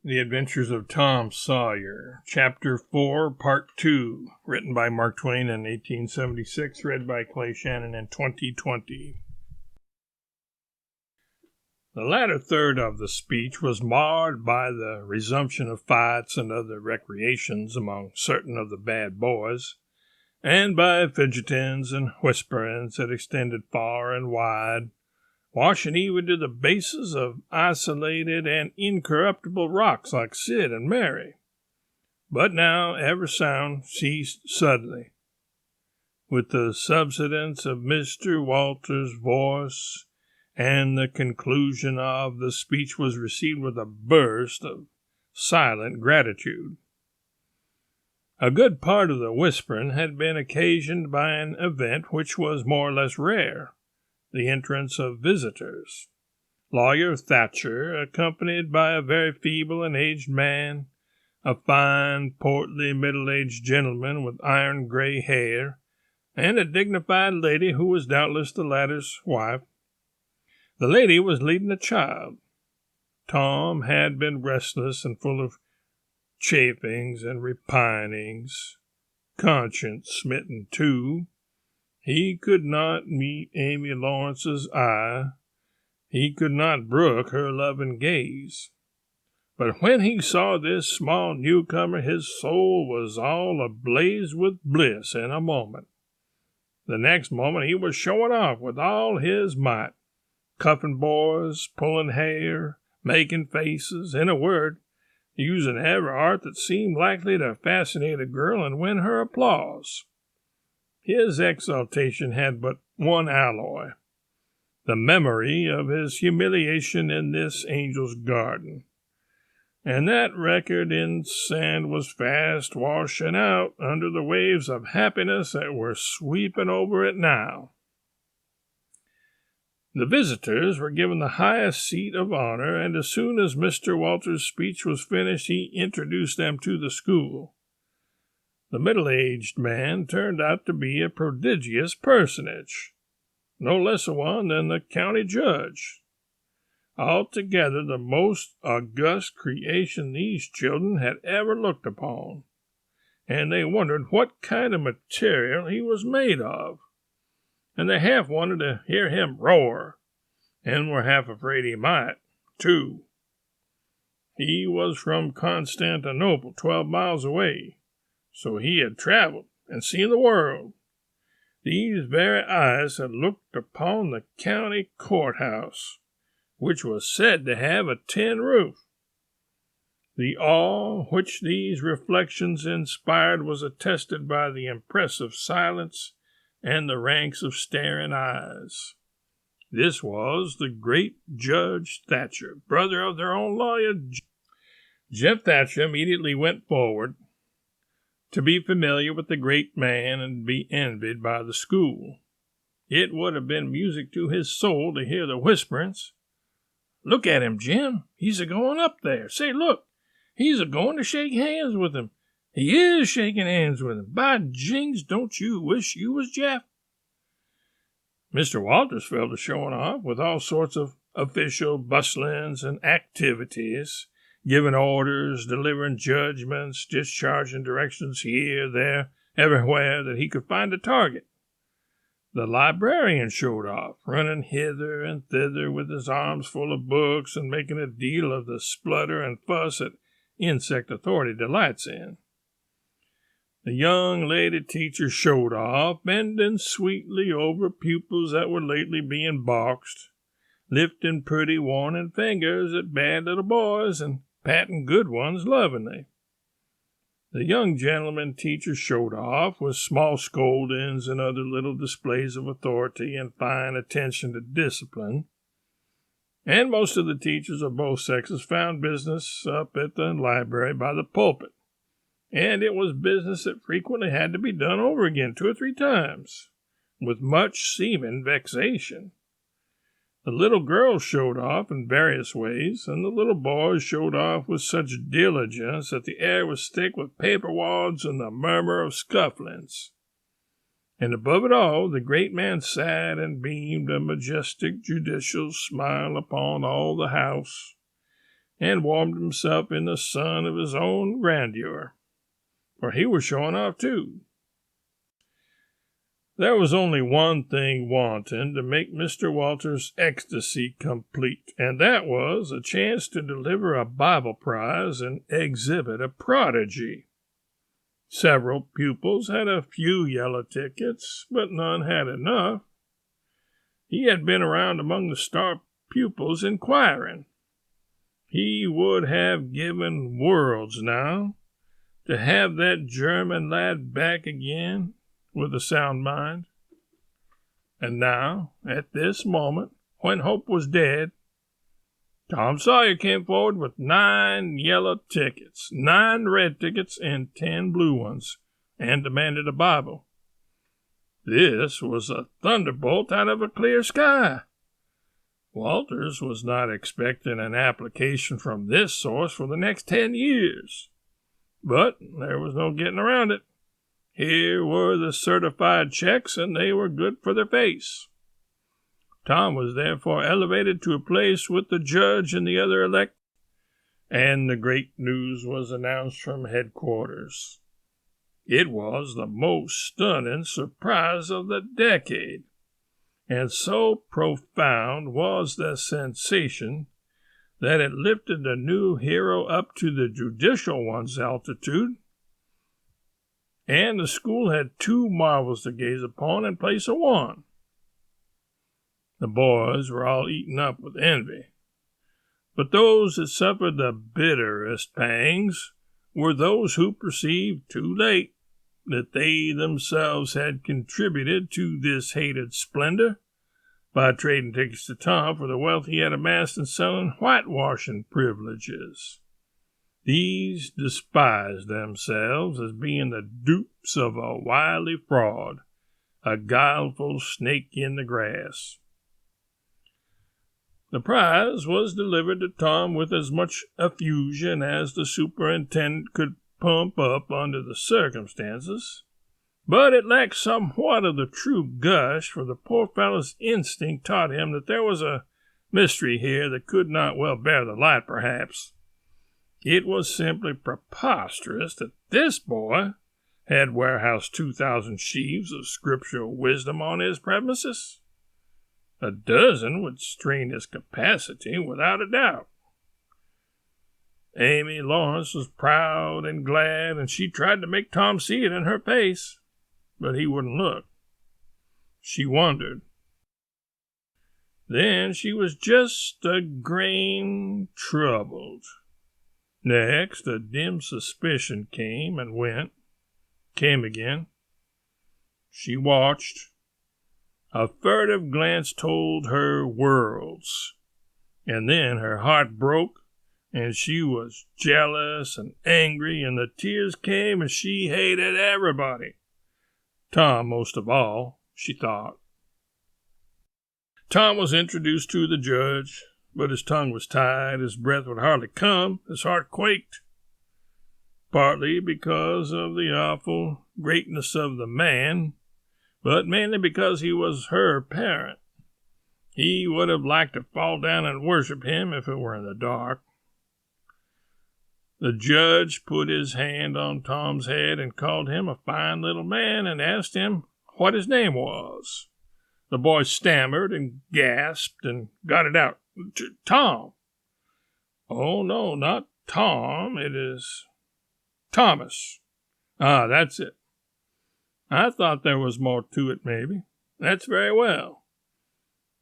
The Adventures of Tom Sawyer, Chapter 4, Part 2, written by Mark Twain in 1876, read by Clay Shannon in 2020. The latter third of the speech was marred by the resumption of fights and other recreations among certain of the bad boys, and by fidgetings and whisperings that extended far and wide, washing even to the bases of isolated and incorruptible rocks like Sid and Mary. But now every sound ceased suddenly. With the subsidence of Mr. Walter's voice, and the conclusion of the speech was received with a burst of silent gratitude. A good part of the whispering had been occasioned by an event which was more or less rare. The entrance of visitors. Lawyer Thatcher, accompanied by a very feeble and aged man, a fine, portly, middle-aged gentleman with iron-gray hair, and a dignified lady who was doubtless the latter's wife. The lady was leading a child. Tom had been restless and full of chafings and repinings, conscience-smitten too. He could not meet Amy Lawrence's eye. He could not brook her loving gaze. But when he saw this small newcomer, his soul was all ablaze with bliss in a moment. The next moment he was showing off with all his might, cuffing boys, pulling hair, making faces, in a word, using every art that seemed likely to fascinate a girl and win her applause. His exaltation had but one alloy, the memory of his humiliation in this angel's garden. And that record in sand was fast washing out under the waves of happiness that were sweeping over it now. The visitors were given the highest seat of honor, and as soon as Mr. Walter's speech was finished, he introduced them to the school. The middle-aged man turned out to be a prodigious personage, no less a one than the county judge. Altogether the most august creation these children had ever looked upon, and they wondered what kind of material he was made of, and they half wanted to hear him roar, and were half afraid he might, too. He was from Constantinople, 12 miles away, so he had traveled and seen the world. These very eyes had looked upon the county courthouse, which was said to have a tin roof. The awe which these reflections inspired was attested by the impressive silence and the ranks of staring eyes. This was the great Judge Thatcher, brother of their own lawyer. Jeff Thatcher immediately went forward to be familiar with the great man and be envied by the school. It would have been music to his soul to hear the whisperings. "Look at him, Jim. He's a-going up there. Say, look, he's a-going to shake hands with him. He is shaking hands with him. By jings, don't you wish you was Jeff?" Mr. Walters fell to showing off with all sorts of official bustlings and activities, giving orders, delivering judgments, discharging directions here, there, everywhere that he could find a target. The librarian showed off, running hither and thither with his arms full of books and making a deal of the splutter and fuss that insect authority delights in. The young lady teacher showed off, bending sweetly over pupils that were lately being boxed, lifting pretty warning fingers at bad little boys and patting good ones lovingly. The young gentleman teacher showed off with small scoldings and other little displays of authority and fine attention to discipline. And most of the teachers of both sexes found business up at the library by the pulpit, and it was business that frequently had to be done over again 2 or 3 times, with much seeming wexation. The little girls showed off in various ways, and the little boys showed off with such diligence that the air was thick with paper wads and the murmur of scufflings. And above it all, the great man sat and beamed a majestic judicial smile upon all the house, and warmed himself in the sun of his own grandeur, for he was showing off too. There was only one thing wanting to make Mr. Walters' ecstasy complete, and that was a chance to deliver a Bible prize and exhibit a prodigy. Several pupils had a few yellow tickets, but none had enough. He had been around among the star pupils inquiring. He would have given worlds now to have that German lad back again with a sound mind. And now, at this moment, when hope was dead, Tom Sawyer came forward with 9 yellow tickets, 9 red tickets, and 10 blue ones, and demanded a Bible. This was a thunderbolt out of a clear sky. Walters was not expecting an application from this source for the next 10 years. But there was no getting around it. Here were the certified checks, and they were good for their face. Tom was therefore elevated to a place with the judge and the other elect, and the great news was announced from headquarters. It was the most stunning surprise of the decade, and so profound was the sensation that it lifted the new hero up to the judicial one's altitude, and the school had 2 marvels to gaze upon in place of 1. The boys were all eaten up with envy, but those that suffered the bitterest pangs were those who perceived too late that they themselves had contributed to this hated splendor by trading tickets to Tom for the wealth he had amassed in selling whitewashing privileges. These despised themselves as being the dupes of a wily fraud, a guileful snake in the grass. The prize was delivered to Tom with as much effusion as the superintendent could pump up under the circumstances, but it lacked somewhat of the true gush, for the poor fellow's instinct taught him that there was a mystery here that could not well bear the light, perhaps. It was simply preposterous that this boy had warehoused 2,000 sheaves of scriptural wisdom on his premises. A dozen would strain his capacity without a doubt. Amy Lawrence was proud and glad, and she tried to make Tom see it in her face, but he wouldn't look. She wondered. Then she was just a grain troubled. Next, a dim suspicion came and went, came again. She watched. A furtive glance told her worlds, and then her heart broke, and she was jealous and angry, and the tears came, and she hated everybody. Tom most of all, she thought. Tom was introduced to the judge, but his tongue was tied, his breath would hardly come, his heart quaked, partly because of the awful greatness of the man, but mainly because he was her parent. He would have liked to fall down and worship him if it were in the dark. The judge put his hand on Tom's head and called him a fine little man and asked him what his name was. The boy stammered and gasped and got it out. Tom. Oh, no, not Tom. It is Thomas. Ah, that's it. I thought there was more to it, maybe. That's very well.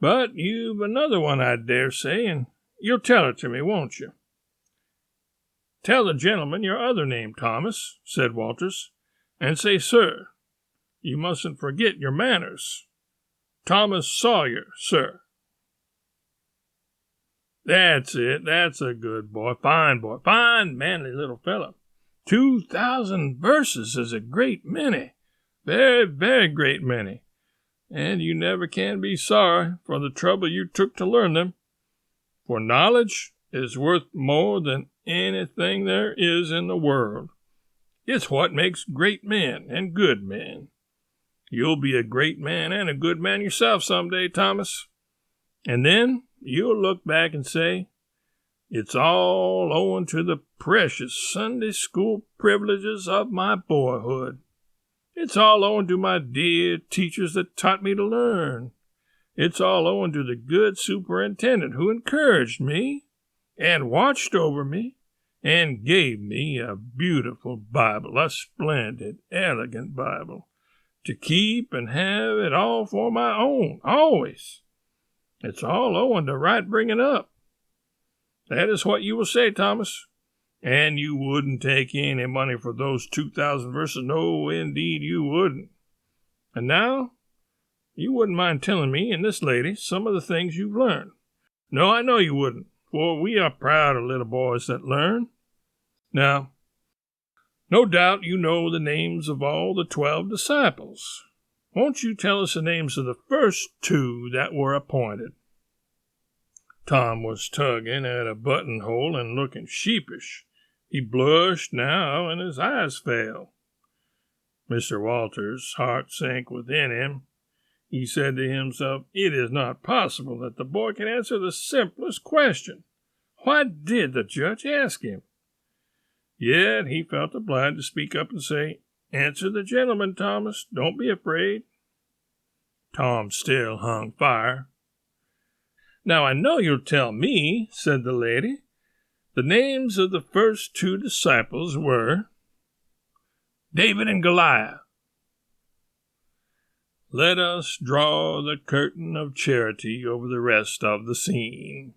But you've another one, I dare say, and you'll tell it to me, won't you? Tell the gentleman your other name, Thomas, said Walters, and say, sir. You mustn't forget your manners. Thomas Sawyer, sir. That's it. That's a good boy. Fine, manly little fellow. 2,000 verses is a great many. Very, very great many. And you never can be sorry for the trouble you took to learn them. For knowledge is worth more than anything there is in the world. It's what makes great men and good men. You'll be a great man and a good man yourself someday, Thomas. And then you'll look back and say, It's all owing to the precious Sunday school privileges of my boyhood. It's all owing to my dear teachers that taught me to learn. It's all owing to the good superintendent who encouraged me and watched over me and gave me a beautiful Bible, a splendid, elegant Bible, to keep and have it all for my own, always. It's all owing to right bringing up. That is what you will say, Thomas. And you wouldn't take any money for those 2,000 verses. No, indeed, you wouldn't. And now, you wouldn't mind telling me and this lady some of the things you've learned. No, I know you wouldn't, for we are proud of little boys that learn. Now, no doubt you know the names of all the 12 disciples. Won't you tell us the names of the first 2 that were appointed? Tom was tugging at a buttonhole and looking sheepish. He blushed now, and his eyes fell. Mr. Walters' heart sank within him. He said to himself, "It is not possible that the boy can answer the simplest question. Why did the judge ask him?" Yet he felt obliged to speak up and say, "Answer the gentleman, Thomas. Don't be afraid." Tom still hung fire. "Now I know you'll tell me," said the lady. "The names of the first 2 disciples were David and Goliath." Let us draw the curtain of charity over the rest of the scene.